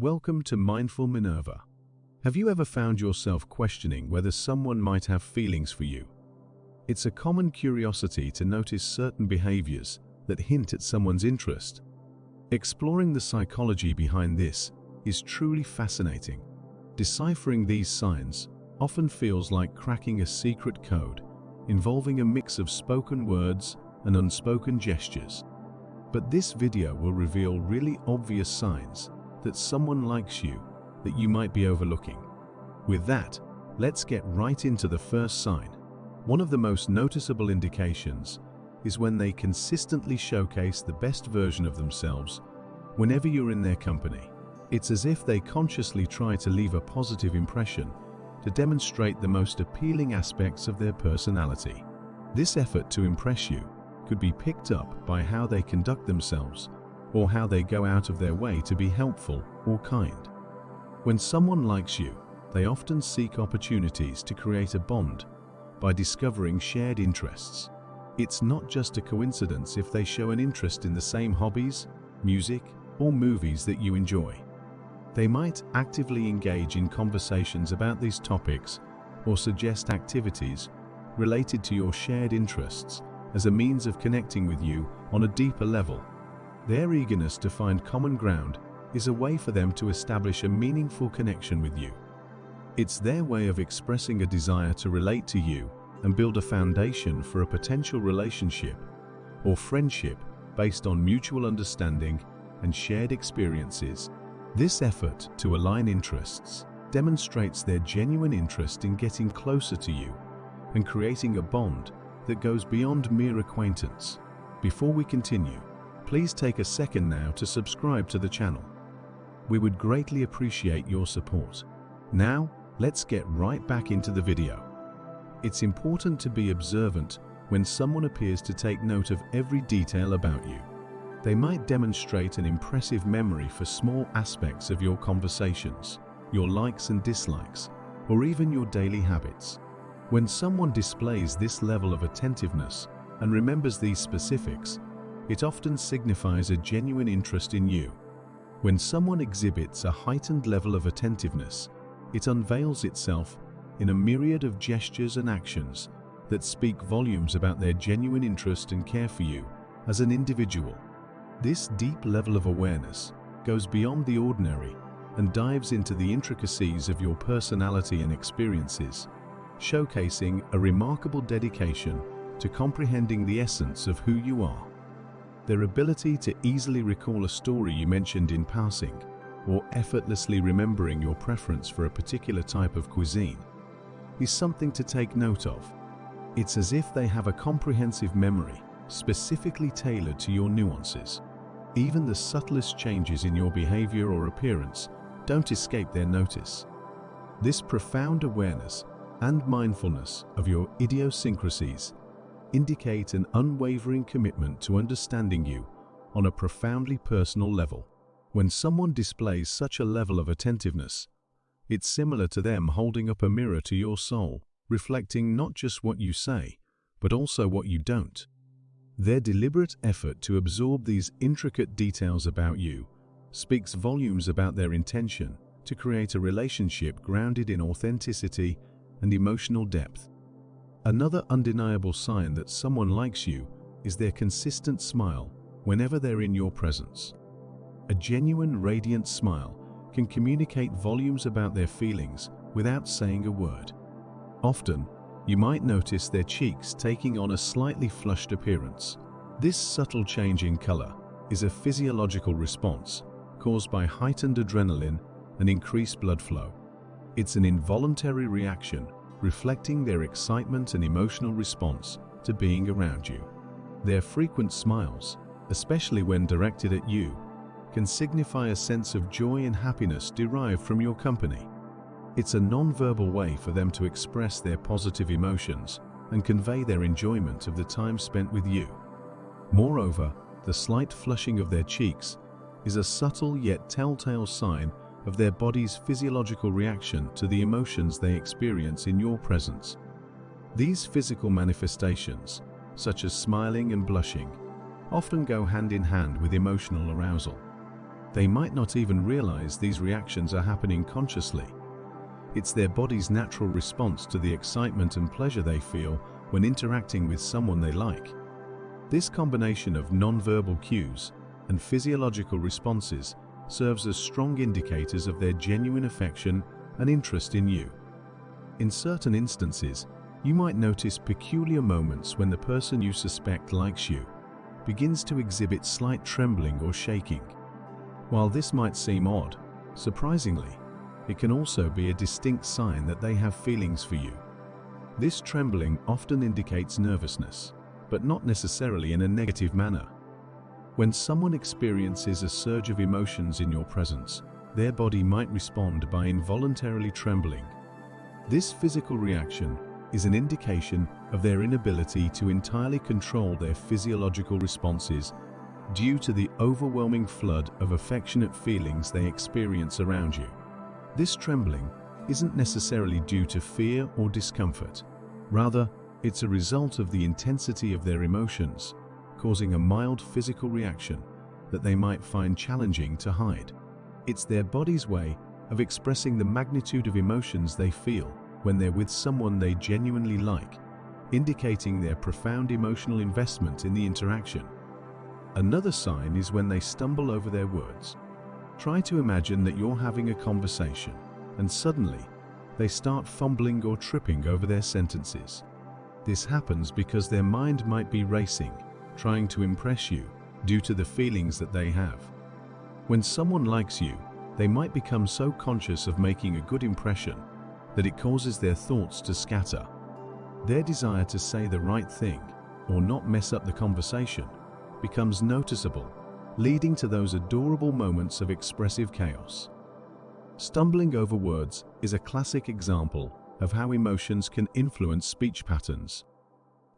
Welcome to Mindful Minerva. Have you ever found yourself questioning whether someone might have feelings for you? It's a common curiosity to notice certain behaviors that hint at someone's interest. Exploring the psychology behind this is truly fascinating. Deciphering these signs often feels like cracking a secret code, involving a mix of spoken words and unspoken gestures. But this video will reveal really obvious signs that someone likes you that you might be overlooking. With that, let's get right into the first sign. One of the most noticeable indications is when they consistently showcase the best version of themselves whenever you're in their company. It's as if they consciously try to leave a positive impression to demonstrate the most appealing aspects of their personality. This effort to impress you could be picked up by how they conduct themselves or how they go out of their way to be helpful or kind. When someone likes you, they often seek opportunities to create a bond by discovering shared interests. It's not just a coincidence if they show an interest in the same hobbies, music, or movies that you enjoy. They might actively engage in conversations about these topics or suggest activities related to your shared interests as a means of connecting with you on a deeper level. Their eagerness to find common ground is a way for them to establish a meaningful connection with you. It's their way of expressing a desire to relate to you and build a foundation for a potential relationship or friendship based on mutual understanding and shared experiences. This effort to align interests demonstrates their genuine interest in getting closer to you and creating a bond that goes beyond mere acquaintance. Before we continue, please take a second now to subscribe to the channel. We would greatly appreciate your support. Now, let's get right back into the video. It's important to be observant when someone appears to take note of every detail about you. They might demonstrate an impressive memory for small aspects of your conversations, your likes and dislikes, or even your daily habits. When someone displays this level of attentiveness and remembers these specifics, it often signifies a genuine interest in you. When someone exhibits a heightened level of attentiveness, it unveils itself in a myriad of gestures and actions that speak volumes about their genuine interest and care for you as an individual. This deep level of awareness goes beyond the ordinary and dives into the intricacies of your personality and experiences, showcasing a remarkable dedication to comprehending the essence of who you are. Their ability to easily recall a story you mentioned in passing, or effortlessly remembering your preference for a particular type of cuisine, is something to take note of. It's as if they have a comprehensive memory, specifically tailored to your nuances. Even the subtlest changes in your behavior or appearance don't escape their notice. This profound awareness and mindfulness of your idiosyncrasies indicate an unwavering commitment to understanding you on a profoundly personal level. When someone displays such a level of attentiveness, it's similar to them holding up a mirror to your soul, reflecting not just what you say, but also what you don't. Their deliberate effort to absorb these intricate details about you speaks volumes about their intention to create a relationship grounded in authenticity and emotional depth. Another undeniable sign that someone likes you is their consistent smile whenever they're in your presence. A genuine, radiant smile can communicate volumes about their feelings without saying a word. Often, you might notice their cheeks taking on a slightly flushed appearance. This subtle change in color is a physiological response caused by heightened adrenaline and increased blood flow. It's an involuntary reaction reflecting their excitement and emotional response to being around you. Their frequent smiles, especially when directed at you, can signify a sense of joy and happiness derived from your company. It's a non-verbal way for them to express their positive emotions and convey their enjoyment of the time spent with you. Moreover, the slight flushing of their cheeks is a subtle yet telltale sign of their body's physiological reaction to the emotions they experience in your presence. These physical manifestations, such as smiling and blushing, often go hand in hand with emotional arousal. They might not even realize these reactions are happening consciously. It's their body's natural response to the excitement and pleasure they feel when interacting with someone they like. This combination of non-verbal cues and physiological responses serves as strong indicators of their genuine affection and interest in you. In certain instances, you might notice peculiar moments when the person you suspect likes you begins to exhibit slight trembling or shaking. While this might seem odd, surprisingly, it can also be a distinct sign that they have feelings for you. This trembling often indicates nervousness, but not necessarily in a negative manner. When someone experiences a surge of emotions in your presence, their body might respond by involuntarily trembling. This physical reaction is an indication of their inability to entirely control their physiological responses due to the overwhelming flood of affectionate feelings they experience around you. This trembling isn't necessarily due to fear or discomfort. Rather, it's a result of the intensity of their emotions, causing a mild physical reaction that they might find challenging to hide. It's their body's way of expressing the magnitude of emotions they feel when they're with someone they genuinely like, indicating their profound emotional investment in the interaction. Another sign is when they stumble over their words. Try to imagine that you're having a conversation, and suddenly, they start fumbling or tripping over their sentences. This happens because their mind might be racing, trying to impress you due to the feelings that they have. When someone likes you, they might become so conscious of making a good impression that it causes their thoughts to scatter. Their desire to say the right thing or not mess up the conversation becomes noticeable, leading to those adorable moments of expressive chaos. Stumbling over words is a classic example of how emotions can influence speech patterns.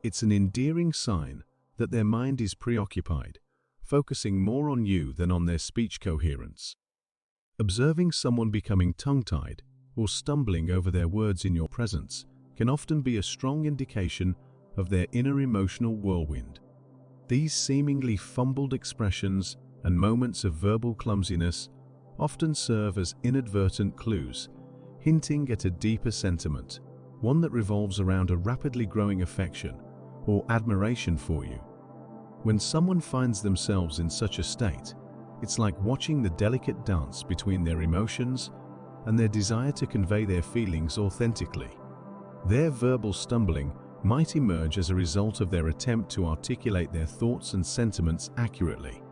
It's an endearing sign that their mind is preoccupied, focusing more on you than on their speech coherence. Observing someone becoming tongue-tied or stumbling over their words in your presence can often be a strong indication of their inner emotional whirlwind. These seemingly fumbled expressions and moments of verbal clumsiness often serve as inadvertent clues, hinting at a deeper sentiment, one that revolves around a rapidly growing affection or admiration for you. When someone finds themselves in such a state, it's like watching the delicate dance between their emotions and their desire to convey their feelings authentically. Their verbal stumbling might emerge as a result of their attempt to articulate their thoughts and sentiments accurately.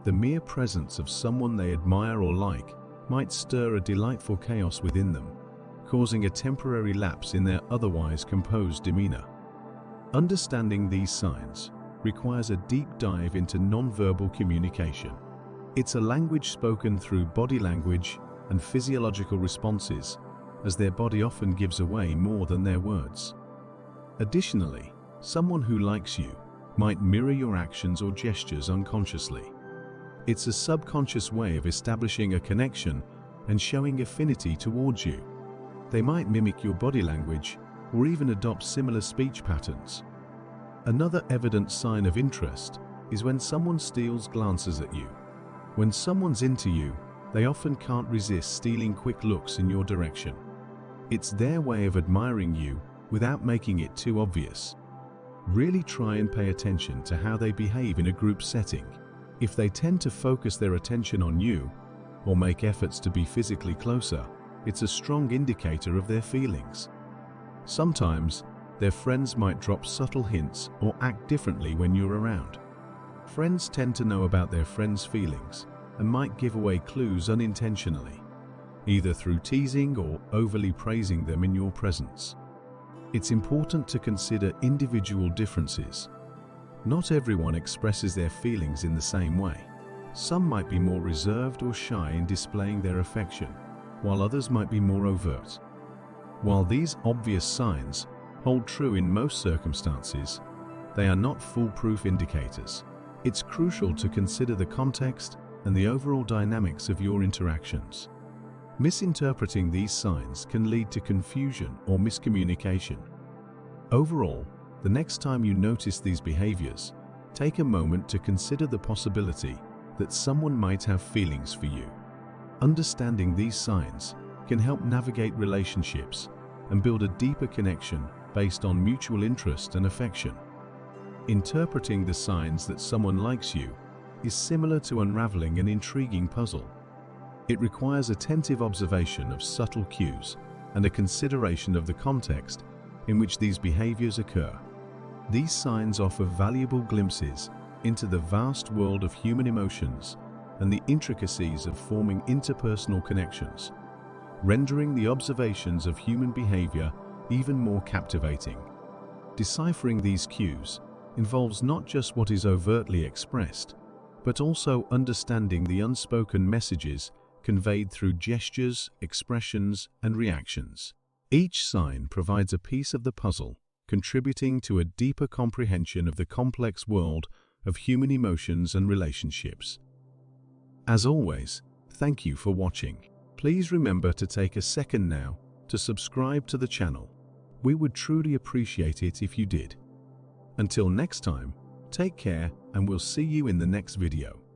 The mere presence of someone they admire or like might stir a delightful chaos within them, causing a temporary lapse in their otherwise composed demeanor. Understanding these signs requires a deep dive into nonverbal communication. It's a language spoken through body language and physiological responses, as their body often gives away more than their words. Additionally, someone who likes you might mirror your actions or gestures unconsciously. It's a subconscious way of establishing a connection and showing affinity towards you. They might mimic your body language or even adopt similar speech patterns. Another evident sign of interest is when someone steals glances at you. When someone's into you, they often can't resist stealing quick looks in your direction. It's their way of admiring you without making it too obvious. Really try and pay attention to how they behave in a group setting. If they tend to focus their attention on you or make efforts to be physically closer, it's a strong indicator of their feelings. Sometimes, their friends might drop subtle hints or act differently when you're around. Friends tend to know about their friends' feelings and might give away clues unintentionally, either through teasing or overly praising them in your presence. It's important to consider individual differences. Not everyone expresses their feelings in the same way. Some might be more reserved or shy in displaying their affection, while others might be more overt. While these obvious signs hold true in most circumstances, they are not foolproof indicators. It's crucial to consider the context and the overall dynamics of your interactions. Misinterpreting these signs can lead to confusion or miscommunication. Overall, the next time you notice these behaviors, take a moment to consider the possibility that someone might have feelings for you. Understanding these signs can help navigate relationships and build a deeper connection based on mutual interest and affection. Interpreting the signs that someone likes you is similar to unraveling an intriguing puzzle. It requires attentive observation of subtle cues and a consideration of the context in which these behaviors occur. These signs offer valuable glimpses into the vast world of human emotions and the intricacies of forming interpersonal connections, rendering the observations of human behavior even more captivating. Deciphering these cues involves not just what is overtly expressed, but also understanding the unspoken messages conveyed through gestures, expressions, and reactions. Each sign provides a piece of the puzzle, contributing to a deeper comprehension of the complex world of human emotions and relationships. As always, thank you for watching. Please remember to take a second now to subscribe to the channel. We would truly appreciate it if you did. Until next time, take care and we'll see you in the next video.